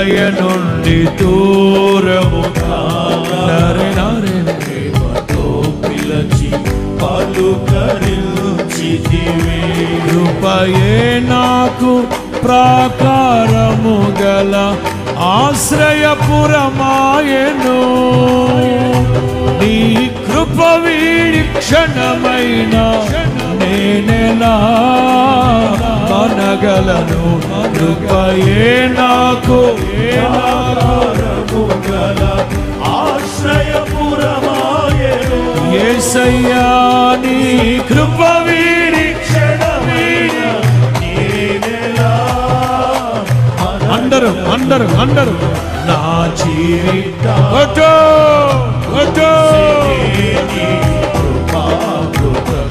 నుండి దూరముగా ప్రేమతో పిలచి పలుకరించితివి. కృపయే నాకు ప్రాకారము గల ఆశ్రయపురమాయెను. నీ కృప వీడి క్షణమైన నేనెలా మనగలను. కృపయే నాకు ప్రాకారము గల ఆశ్రయపురమాయెను. యేసయ్యా నీ కృప వీడి క్షణమైన నేనెలా. అందరూ నా జీవితం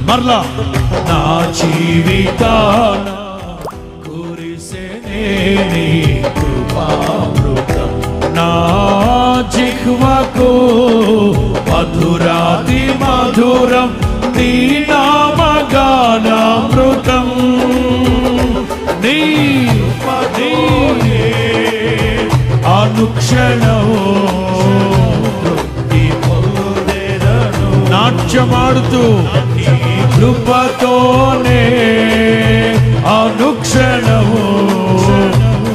మరలా నా జీవితాన కురిసెనే నీ కృపామృతం. నా జిహ్వకు మధురాతి మధురం నీ నామగానామృతం. నీ అనుక్షణం నాట్యమాడుతూ నీ కృపతోనే అనుక్షణము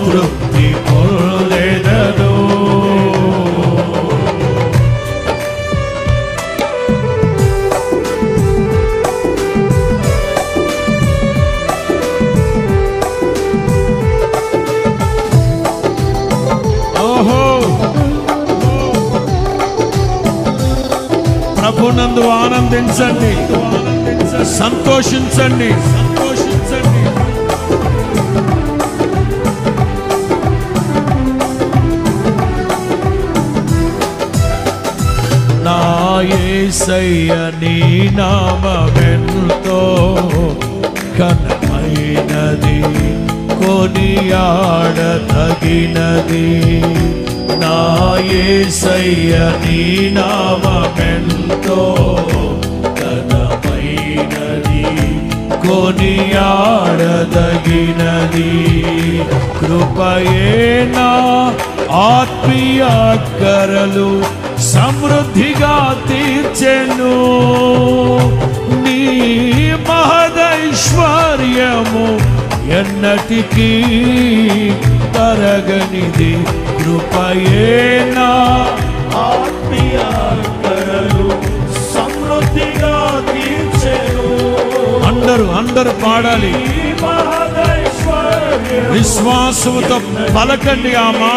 తృప్తి పొందెదను. ప్రభునందు ఆనందించండి, సంతోషించండి. నా యేసయ్య నీ నామమెంతో ఘనమైనది, కొనియాడతగినది. నా యేసయ్య నీ నామమెంతో ఘనమైనది, కొనియాడదగినది. కృపయే నా ఆత్మీయ అక్కరలు సమృద్ధిగా తీర్చెను. నీ మహదైశ్వర్యము ఎన్నటికీ తరగనిది. కృపయే నా ఆత్మీయ అక్కరలు సమృద్ధిగా తీర్చెను. అందరూ పాడాలి. విశ్వాసముతో పలకండి ఆ మాట.